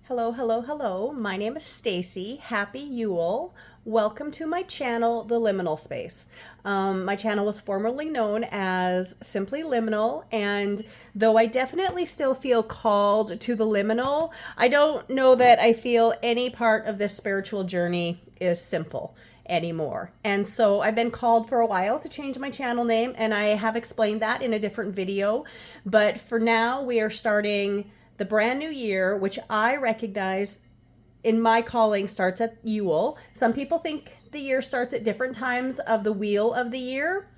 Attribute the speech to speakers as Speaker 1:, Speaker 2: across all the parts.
Speaker 1: Hello, hello, hello. My name is Stacy. Happy Yule. Welcome to my channel, The Liminal Space. My channel was formerly known as Simply Liminal, and though I definitely still feel called to the liminal, I don't know that I feel any part of this spiritual journey is simple anymore. And so I've been called for a while to change my channel name, and I have explained that in a different video. But for now, we are starting the brand new year, which I recognize in my calling starts at Yule. Some people think the year starts at different times of the wheel of the year.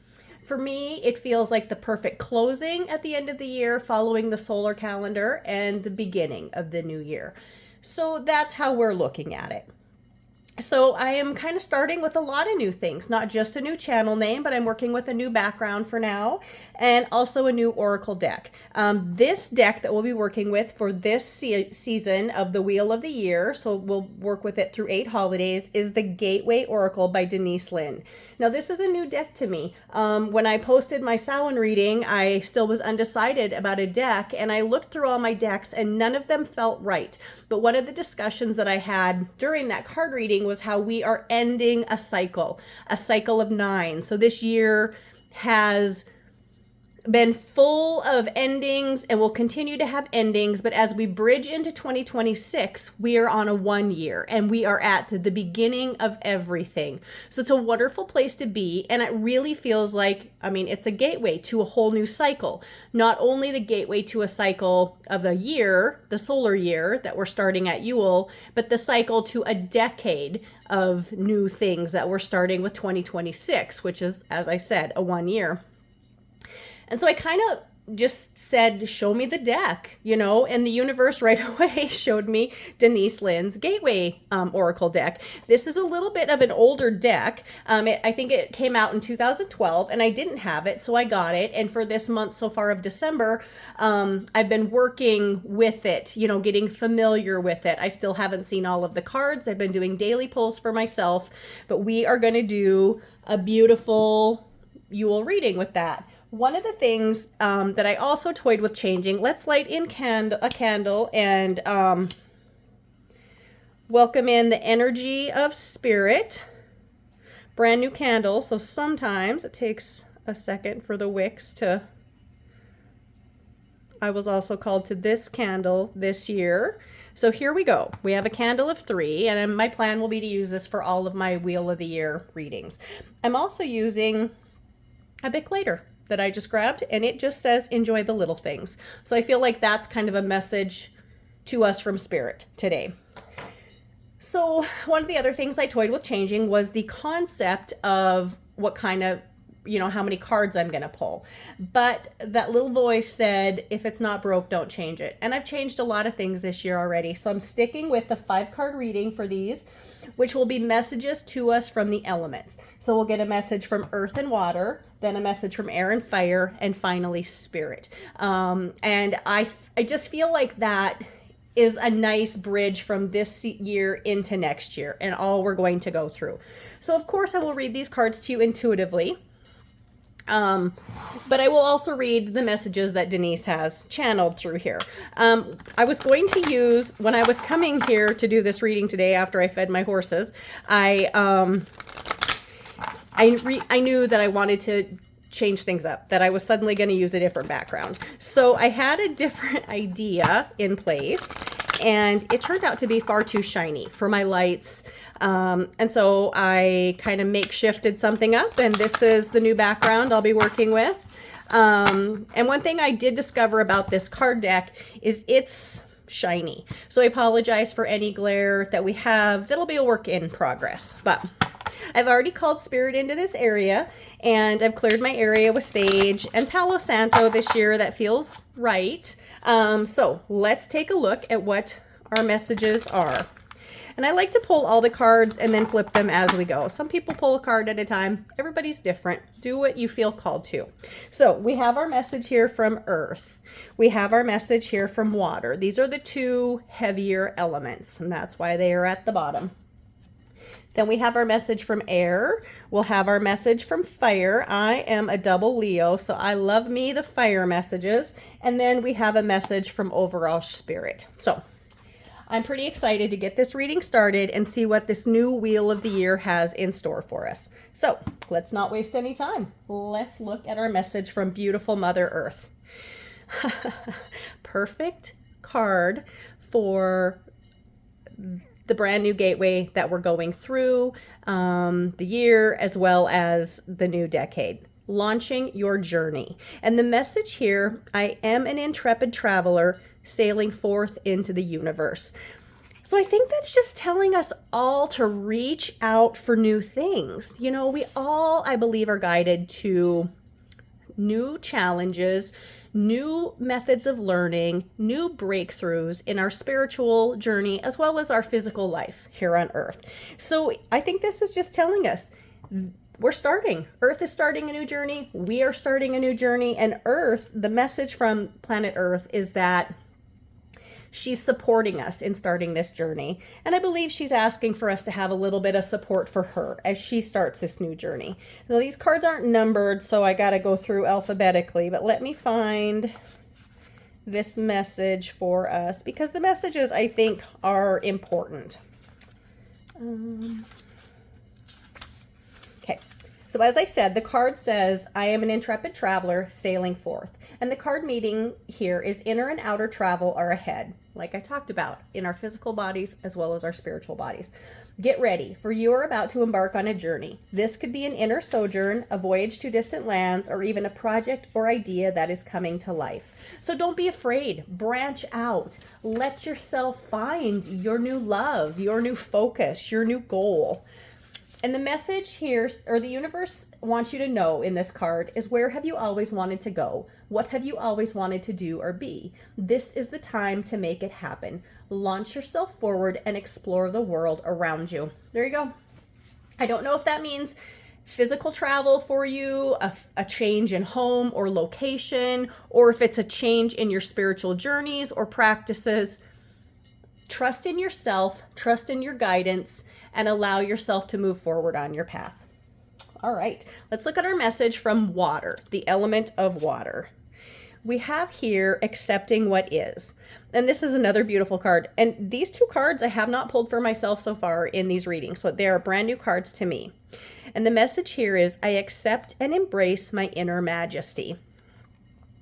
Speaker 1: For me, it feels like the perfect closing at the end of the year, following the solar calendar and the beginning of the new year. So that's how we're looking at it. So I am kind of starting with a lot of new things, not just a new channel name, but I'm working with a new background for now and also a new Oracle deck. This deck that we'll be working with for this season of the Wheel of the Year, so we'll work with it through 8 holidays, is the Gateway Oracle by Denise Linn. Now this is a new deck to me. When I posted my Samhain reading, I still was undecided about a deck, and I looked through all my decks and none of them felt right. But one of the discussions that I had during that card reading was how we are ending a cycle of 9. So this year has been full of endings and will continue to have endings, but as we bridge into 2026, we are on a 1 year and we are at the beginning of everything. So it's a wonderful place to be, and it really feels like, it's a gateway to a whole new cycle. Not only the gateway to a cycle of a year, the solar year that we're starting at Yule, but the cycle to a decade of new things that we're starting with 2026, which is, as I said, a 1 year. And so I kind of just said, show me the deck, and the universe right away showed me Denise Linn's Gateway Oracle deck. This is a little bit of an older deck. I think it came out in 2012 and I didn't have it, so I got it. And for this month so far of December, I've been working with it, getting familiar with it. I still haven't seen all of the cards. I've been doing daily pulls for myself, but we are going to do a beautiful Yule reading with that. One of the things that I also toyed with changing, let's light in a candle and welcome in the energy of spirit. Brand new candle, so sometimes it takes a second for the wicks to... I was also called to this candle this year. So here we go. We have a candle of 3, and my plan will be to use this for all of my Wheel of the Year readings. I'm also using a Bic lighter that I just grabbed, and it just says enjoy the little things. So I feel like that's kind of a message to us from spirit today. So one of the other things I toyed with changing was the concept of what kind of, how many cards I'm going to pull. But that little voice said, if it's not broke, don't change it. And I've changed a lot of things this year already. So I'm sticking with the 5-card reading for these, which will be messages to us from the elements. So we'll get a message from earth and water, then a message from air and fire, and finally spirit. And I just feel like that is a nice bridge from this year into next year and all we're going to go through. So of course I will read these cards to you intuitively. But I will also read the messages that Denise has channeled through here. I was going to use, when I was coming here to do this reading today after I fed my horses, I knew that I wanted to change things up, that I was suddenly going to use a different background. So I had a different idea in place, and it turned out to be far too shiny for my lights. And so I kind of makeshifted something up, and this is the new background I'll be working with. And one thing I did discover about this card deck is it's shiny. So I apologize for any glare that we have. That'll be a work in progress. But I've already called spirit into this area, and I've cleared my area with sage and Palo Santo this year. That feels right. So let's take a look at what our messages are. And I like to pull all the cards and then flip them as we go. Some people pull a card at a time. Everybody's different. Do what you feel called to. So we have our message here from earth. We have our message here from water. These are the 2 heavier elements, and that's why they are at the bottom. Then we have our message from air. We'll have our message from fire. I am a double Leo, so I love me the fire messages. And then we have a message from overall spirit. So I'm pretty excited to get this reading started and see what this new wheel of the year has in store for us. So let's not waste any time. Let's look at our message from beautiful Mother Earth. Perfect card for the brand new gateway that we're going through, the year as well as the new decade. Launching your journey. And the message here, I am an intrepid traveler sailing forth into the universe. So I think that's just telling us all to reach out for new things. You know, we all, I believe, are guided to new challenges, new methods of learning, new breakthroughs in our spiritual journey, as well as our physical life here on Earth. So I think this is just telling us we're starting. Earth is starting a new journey. We are starting a new journey. And Earth, the message from planet Earth is that she's supporting us in starting this journey. And I believe she's asking for us to have a little bit of support for her as she starts this new journey. Now, these cards aren't numbered, so I got to go through alphabetically, but let me find this message for us because the messages, I think, are important. Okay. So as I said, the card says, I am an intrepid traveler sailing forth. And the card meaning here is inner and outer travel are ahead, like I talked about, in our physical bodies as well as our spiritual bodies. Get ready, for you are about to embark on a journey. This could be an inner sojourn, a voyage to distant lands, or even a project or idea that is coming to life. So don't be afraid. Branch out. Let yourself find your new love, your new focus, your new goal. And the message here, or the universe wants you to know in this card, is where have you always wanted to go? What have you always wanted to do or be? This is the time to make it happen. Launch yourself forward and explore the world around you. There you go. I don't know if that means physical travel for you, a change in home or location, or if it's a change in your spiritual journeys or practices. Trust in yourself, trust in your guidance, and allow yourself to move forward on your path. All right, let's look at our message from water, the element of water. We have here accepting what is. And this is another beautiful card. And these two cards I have not pulled for myself so far in these readings. So they are brand new cards to me. And the message here is, I accept and embrace my inner majesty.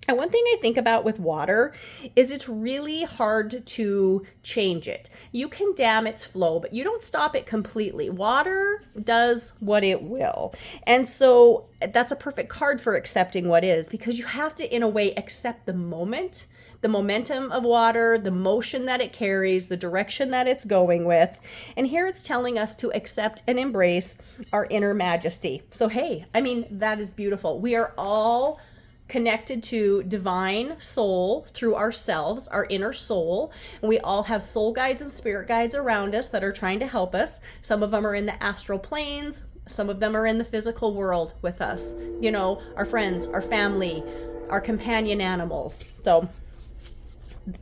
Speaker 1: And one thing I think about with water is it's really hard to change it. You can dam its flow, but you don't stop it completely. Water does what it will. And so that's a perfect card for accepting what is, because you have to, in a way, accept the moment, the momentum of water, the motion that it carries, the direction that it's going with. And here it's telling us to accept and embrace our inner majesty. So, hey, I mean, that is beautiful. We are all connected to divine soul through ourselves, our inner soul. And we all have soul guides and spirit guides around us that are trying to help us. Some of them are in the astral planes. Some of them are in the physical world with us. You know, our friends, our family, our companion animals. So,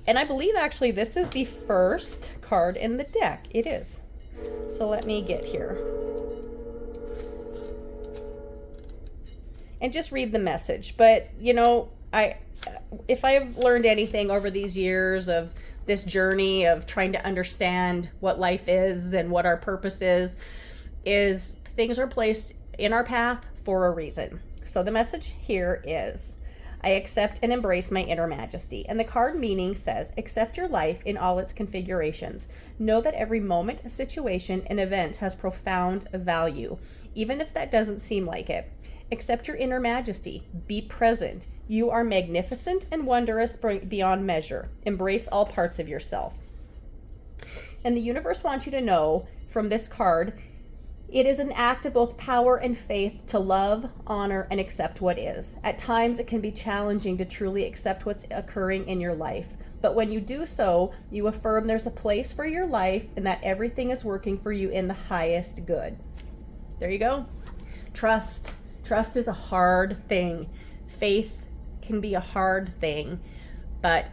Speaker 1: and I believe actually this is the first card in the deck. It is. So let me get here and just read the message. But, you know, if I've learned anything over these years of this journey of trying to understand what life is and what our purpose is things are placed in our path for a reason. So the message here is, I accept and embrace my inner majesty. And the card meaning says, accept your life in all its configurations. Know that every moment, situation, and event has profound value, even if that doesn't seem like it. Accept your inner majesty. Be present. You are magnificent and wondrous beyond measure. Embrace all parts of yourself. And the universe wants you to know from this card, it is an act of both power and faith to love, honor, and accept what is. At times, it can be challenging to truly accept what's occurring in your life. But when you do so, you affirm there's a place for your life and that everything is working for you in the highest good. There you go. Trust. Trust is a hard thing. Faith can be a hard thing, but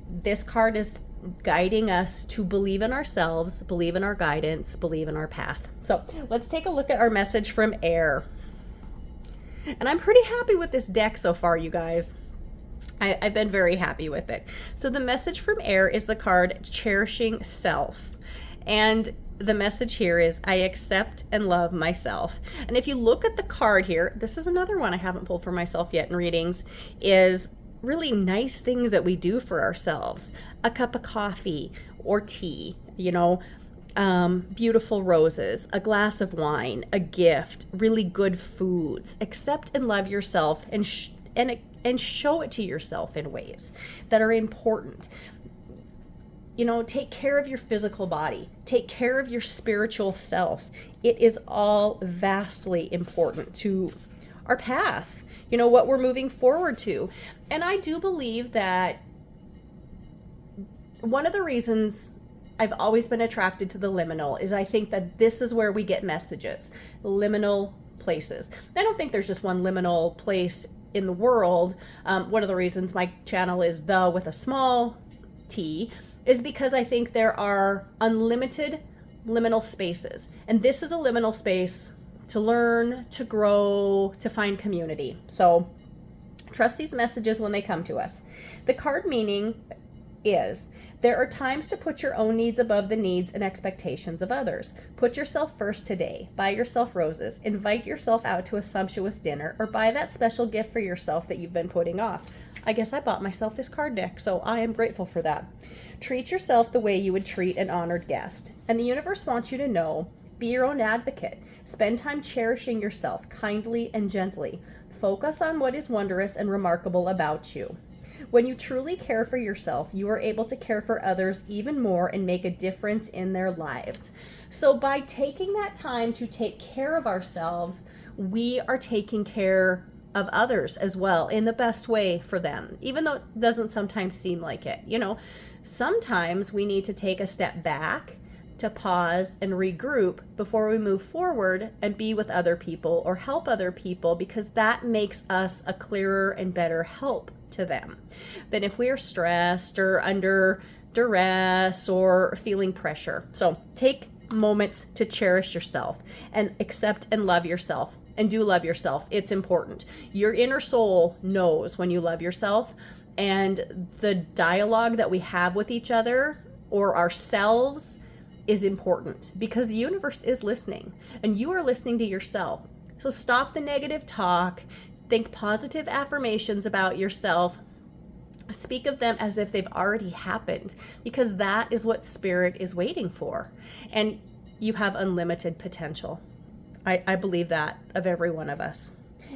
Speaker 1: this card is guiding us to believe in ourselves, believe in our guidance, believe in our path. So let's take a look at our message from air. And I'm pretty happy with this deck so far, you guys. I've been very happy with it. So the message from air is the card cherishing self. And the message here is I accept and love myself. And if you look at the card here, this is another one I haven't pulled for myself yet in readings, is really nice things that we do for ourselves. A cup of coffee or tea, beautiful roses, a glass of wine, a gift, really good foods. Accept and love yourself and show it to yourself in ways that are important. Take care of your physical body. Take care of your spiritual self. It is all vastly important to our path, what we're moving forward to. And I do believe that one of the reasons I've always been attracted to the liminal is I think that this is where we get messages, liminal places. I don't think there's just one liminal place in the world. One of the reasons my channel is the with a small t is because I think there are unlimited liminal spaces. And this is a liminal space to learn, to grow, to find community. So trust these messages when they come to us. The card meaning is there are times to put your own needs above the needs and expectations of others. Put yourself first today. Buy yourself roses. Invite yourself out to a sumptuous dinner, or buy that special gift for yourself that you've been putting off. I guess I bought myself this card deck, so I am grateful for that. Treat yourself the way you would treat an honored guest. And the universe wants you to know, be your own advocate. Spend time cherishing yourself kindly and gently. Focus on what is wondrous and remarkable about you. When you truly care for yourself, you are able to care for others even more and make a difference in their lives. So by taking that time to take care of ourselves, we are taking care of others as well in the best way for them, even though it doesn't sometimes seem like it. Sometimes we need to take a step back to pause and regroup before we move forward and be with other people or help other people, because that makes us a clearer and better help to them than if we are stressed or under duress or feeling pressure. So take moments to cherish yourself and accept and love yourself. And do love yourself. It's important. Your inner soul knows when you love yourself, and the dialogue that we have with each other or ourselves is important because the universe is listening and you are listening to yourself. So stop the negative talk. Think positive affirmations about yourself. Speak of them as if they've already happened, because that is what spirit is waiting for. And you have unlimited potential. I believe that of every one of us.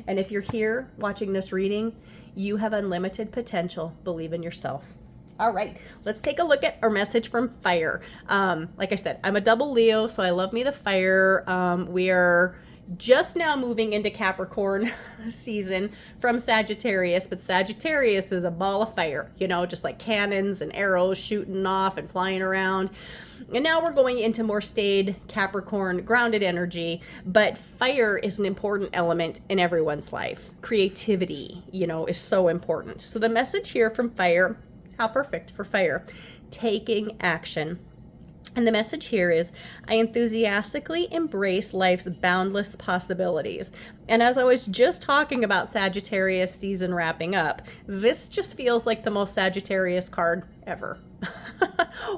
Speaker 1: And if you're here watching this reading, you have unlimited potential. Believe in yourself. All right, let's take a look at our message from fire. Like I said, I'm a double Leo, so I love me the fire. We are just now moving into Capricorn season from Sagittarius, but Sagittarius is a ball of fire, just like cannons and arrows shooting off and flying around. And now we're going into more staid Capricorn, grounded energy, but fire is an important element in everyone's life. Creativity, is so important. So the message here from fire, how perfect for fire, taking action. And the message here is, I enthusiastically embrace life's boundless possibilities. And as I was just talking about Sagittarius season wrapping up, this just feels like the most Sagittarius card ever.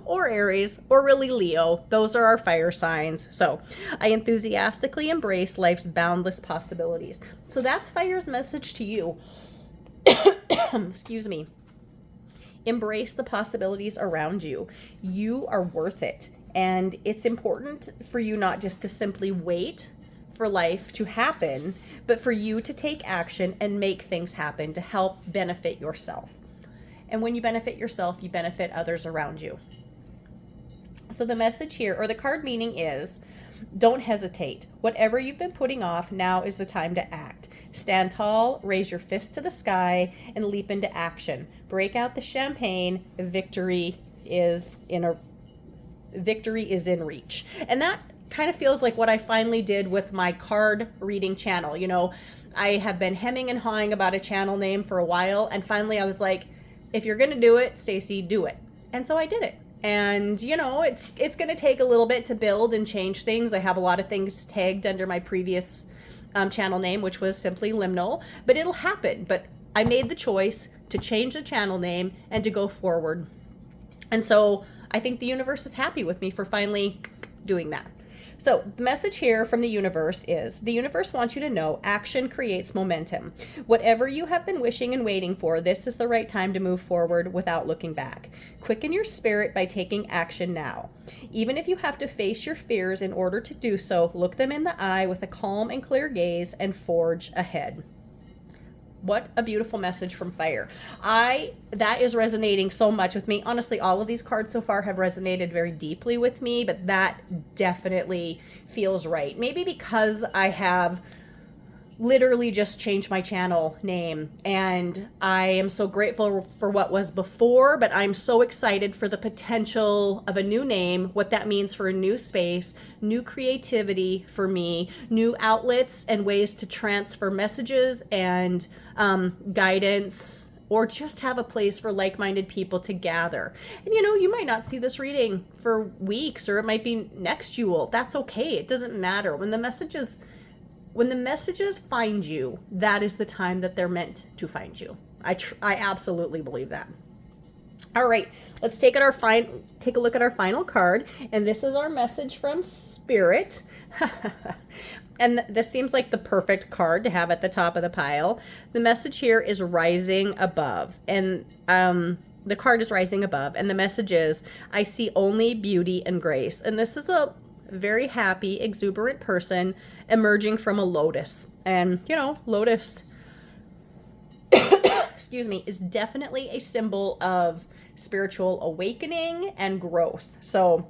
Speaker 1: Or Aries, or really Leo. Those are our fire signs. So I enthusiastically embrace life's boundless possibilities. So that's fire's message to you. Excuse me. Embrace the possibilities around you. You are worth it. And it's important for you not just to simply wait for life to happen, but for you to take action and make things happen to help benefit yourself. And when you benefit yourself, you benefit others around you. So the message here, or the card meaning is, don't hesitate. Whatever you've been putting off, now is the time to act. Stand tall, raise your fist to the sky, and leap into action. Break out the champagne. Victory is in reach. And that kind of feels like what I finally did with my card reading channel. I have been hemming and hawing about a channel name for a while, and finally I was like, if you're going to do it, Stacy, do it. And so I did it. And, it's going to take a little bit to build and change things. I have a lot of things tagged under my previous channel name, which was simply Liminal, but it'll happen. But I made the choice to change the channel name, and to go forward. And so I think the universe is happy with me for finally doing that. So the message here from the universe is, the universe wants you to know action creates momentum. Whatever you have been wishing and waiting for, this is the right time to move forward without looking back. Quicken your spirit by taking action now. Even if you have to face your fears in order to do so, look them in the eye with a calm and clear gaze and forge ahead. What a beautiful message from fire. That is resonating so much with me. Honestly, all of these cards so far have resonated very deeply with me, but that definitely feels right. Maybe because I have literally just changed my channel name, and I am so grateful for what was before, but I'm so excited for the potential of a new name, what that means for a new space, new creativity for me, new outlets and ways to transfer messages and guidance, or just have a place for like-minded people to gather. And you might not see this reading for weeks, or it might be next Yule. That's okay. It doesn't matter. When the messages find you, that is the time that they're meant to find you. I absolutely believe that. All right, let's take a look at our final card, and this is our message from Spirit. And this seems like the perfect card to have at the top of the pile. The message here is rising above, and the card is rising above, and the message is, I see only beauty and grace. And this is a very happy, exuberant person emerging from a lotus. And, lotus, excuse me, is definitely a symbol of spiritual awakening and growth. So,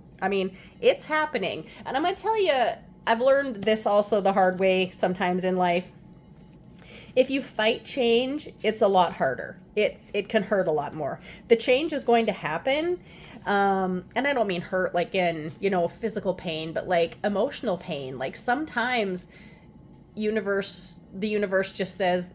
Speaker 1: it's happening. And I'm going to tell you, I've learned this also the hard way sometimes in life. If you fight change, it's a lot harder. It can hurt a lot more. The change is going to happen. And I don't mean hurt like in, physical pain, but like emotional pain. Like sometimes the universe just says,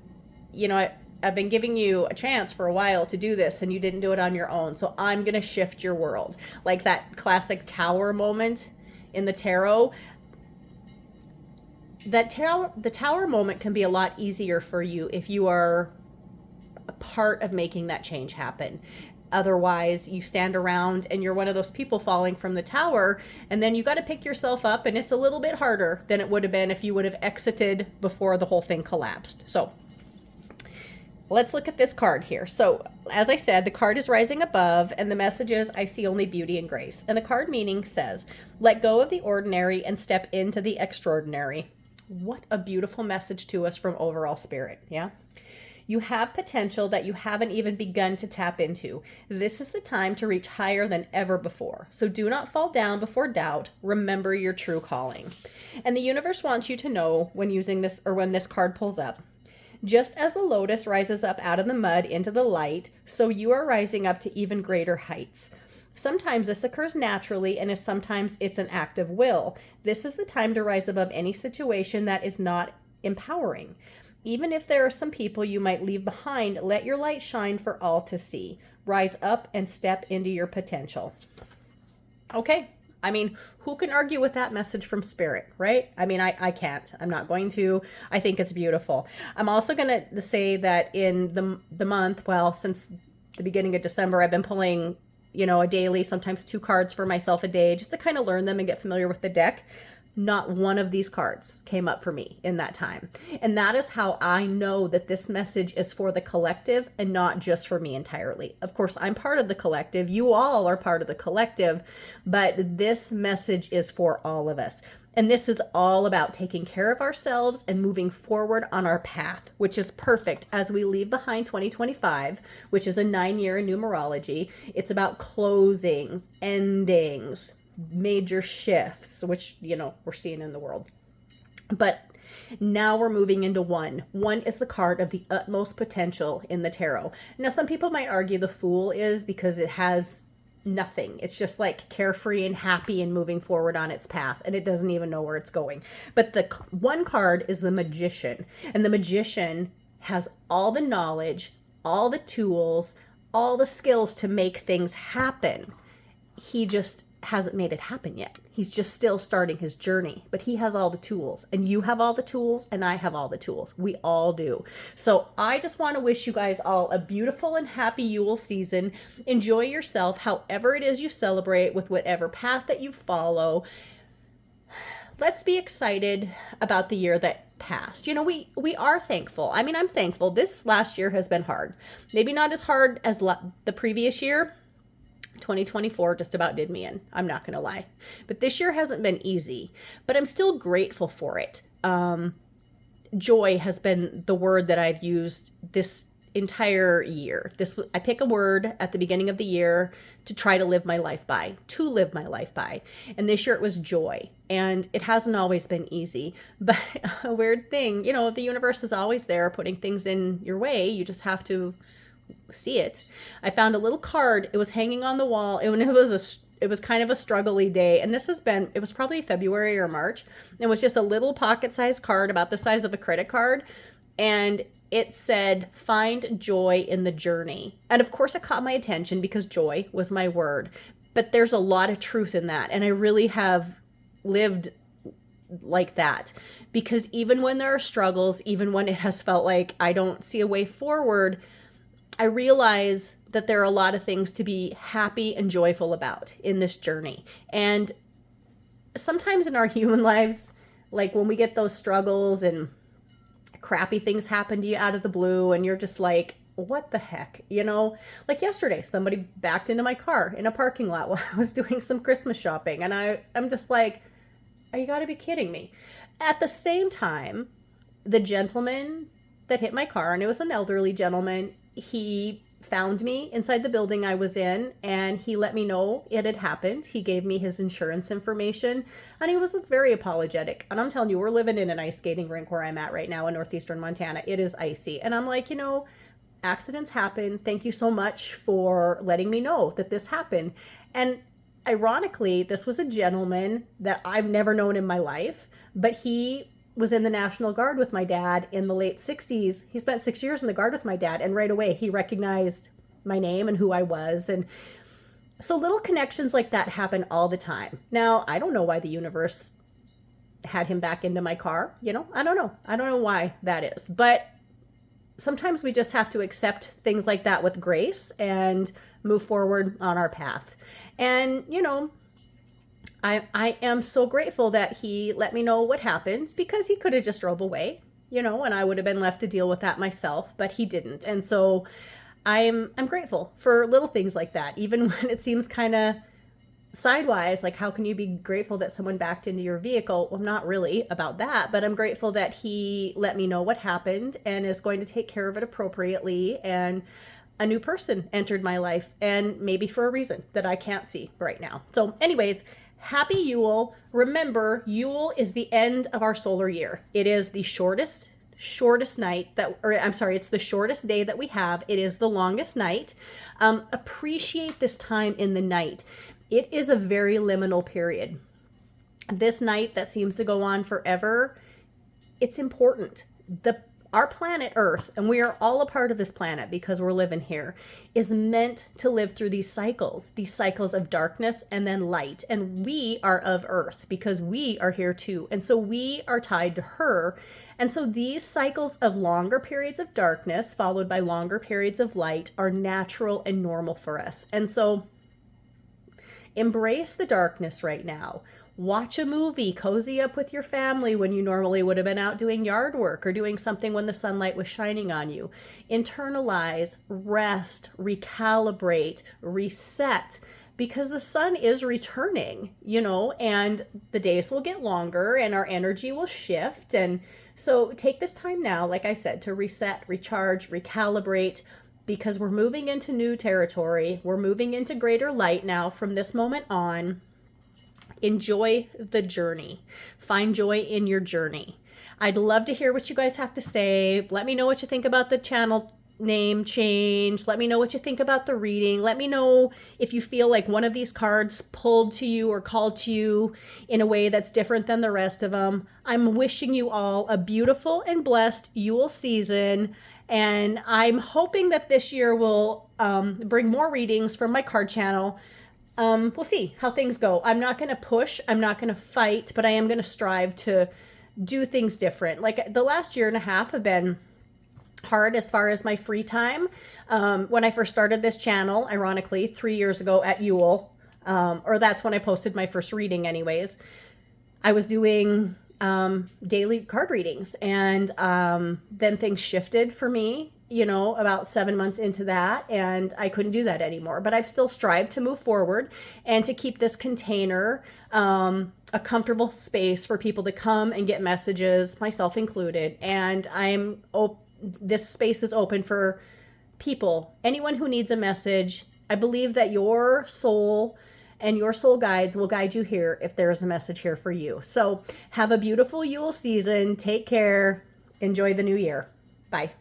Speaker 1: I've been giving you a chance for a while to do this and you didn't do it on your own. So I'm going to shift your world. Like that classic tower moment in the tarot. The tower moment can be a lot easier for you if you are a part of making that change happen. Otherwise, you stand around and you're one of those people falling from the tower, and then you got to pick yourself up, and it's a little bit harder than it would have been if you would have exited before the whole thing collapsed. So let's look at this card here. So as I said, the card is rising above, and the message is, I see only beauty and grace. And the card meaning says, let go of the ordinary and step into the extraordinary. What a beautiful message to us from overall Spirit. Yeah. You have potential that you haven't even begun to tap into. This is the time to reach higher than ever before. So do not fall down before doubt. Remember your true calling. And the universe wants you to know when using this, or when this card pulls up, just as the lotus rises up out of the mud into the light, so you are rising up to even greater heights. Sometimes this occurs naturally, and sometimes it's an act of will. This is the time to rise above any situation that is not empowering. Even if there are some people you might leave behind, let your light shine for all to see. Rise up and step into your potential. Okay. Who can argue with that message from Spirit, right? I can't. I'm not going to. I think it's beautiful. I'm also going to say that in the month, since the beginning of December, I've been pulling, a daily, sometimes 2 cards for myself a day, just to kind of learn them and get familiar with the deck. Not one of these cards came up for me in that time. And that is how I know that this message is for the collective and not just for me entirely. Of course, I'm part of the collective. You all are part of the collective, but this message is for all of us. And this is all about taking care of ourselves and moving forward on our path, which is perfect as we leave behind 2025, which is a 9-year in numerology. It's about closings, endings, major shifts, which, we're seeing in the world. But now we're moving into one. One is the card of the utmost potential in the tarot. Now, some people might argue the Fool is because it has nothing. It's just like carefree and happy and moving forward on its path, and it doesn't even know where it's going. But the one card is the Magician, and the Magician has all the knowledge, all the tools, all the skills to make things happen. He just hasn't made it happen yet. He's just still starting his journey, but he has all the tools, and you have all the tools, and I have all the tools. We all do. So I just want to wish you guys all a beautiful and happy Yule season. Enjoy yourself, however it is you celebrate, with whatever path that you follow. Let's be excited about the year that passed. You know, we are thankful. I mean, I'm thankful. This last year has been hard. Maybe not as hard as the previous year. 2024 just about did me in. I'm not going to lie. But this year hasn't been easy, but I'm still grateful for it. Joy has been the word that I've used this entire year. I pick a word at the beginning of the year to try to live my life by, And this year it was joy. And it hasn't always been easy, but a weird thing, you know, the universe is always there putting things in your way. You just have to see it. I found a little card. It was hanging on the wall. It was kind of a struggly day. And it was probably February or March. It was just a little pocket-sized card about the size of a credit card. And it said, find joy in the journey. And of course it caught my attention because joy was my word. But there's a lot of truth in that. And I really have lived like that, because even when there are struggles, even when it has felt like I don't see a way forward, I realize that there are a lot of things to be happy and joyful about in this journey. And sometimes in our human lives, like when we get those struggles and crappy things happen to you out of the blue, and you're just like, what the heck? You know, like yesterday, somebody backed into my car in a parking lot while I was doing some Christmas shopping. And I'm just like, you gotta be kidding me. At the same time, the gentleman that hit my car, and it was an elderly gentleman, he found me inside the building I was in, and he let me know it had happened. He gave me his insurance information, and he was very apologetic. And I'm telling you, we're living in an ice skating rink where I'm at right now in northeastern Montana. It is icy. And I'm like, you know, accidents happen. Thank you so much for letting me know that this happened. And ironically, this was a gentleman that I've never known in my life, but he was in the National Guard with my dad in the late 60s. He spent 6 years in the Guard with my dad, and right away he recognized my name and who I was. And so little connections like that happen all the time. Now, I don't know why the universe had him back into my car. You know, I don't know. I don't know why that is. But sometimes we just have to accept things like that with grace and move forward on our path. And, you know, I am so grateful that he let me know what happened, because he could have just drove away, you know, and I would have been left to deal with that myself, but he didn't. And so I'm grateful for little things like that, even when it seems kind of sidewise, like how can you be grateful that someone backed into your vehicle? Well, not really about that, but I'm grateful that he let me know what happened and is going to take care of it appropriately. And a new person entered my life, and maybe for a reason that I can't see right now. So anyways, happy Yule. Remember, Yule is the end of our solar year. It is the shortest night it's the shortest day that we have. It is the longest night. Appreciate this time in the night. It is a very liminal period. This night that seems to go on forever, it's important. Our planet Earth, and we are all a part of this planet because we're living here, is meant to live through these cycles of darkness and then light. And we are of Earth because we are here too. And so we are tied to her. And so these cycles of longer periods of darkness followed by longer periods of light are natural and normal for us. And so embrace the darkness right now. Watch a movie, cozy up with your family when you normally would have been out doing yard work or doing something when the sunlight was shining on you. Internalize, rest, recalibrate, reset, because the sun is returning, you know, and the days will get longer and our energy will shift. And so take this time now, like I said, to reset, recharge, recalibrate, because we're moving into new territory. We're moving into greater light now from this moment on. Enjoy the journey. Find joy in your journey. I'd love to hear what you guys have to say. Let me know what you think about the channel name change. Let me know what you think about the reading. Let me know if you feel like one of these cards pulled to you or called to you in a way that's different than the rest of them. I'm wishing you all a beautiful and blessed Yule season. And I'm hoping that this year will bring more readings from my card channel. We'll see how things go. I'm not going to push, I'm not going to fight, but I am going to strive to do things different. Like the last year and a half have been hard as far as my free time. When I first started this channel, ironically, 3 years ago at Yule, or that's when I posted my first reading, anyways, I was doing daily card readings, and then things shifted for me, you know, about 7 months into that, and I couldn't do that anymore. But I've still strived to move forward and to keep this container a comfortable space for people to come and get messages, myself included. And this space is open for people, anyone who needs a message. I believe that your soul and your soul guides will guide you here if there is a message here for you. So have a beautiful Yule season. Take care. Enjoy the new year. Bye.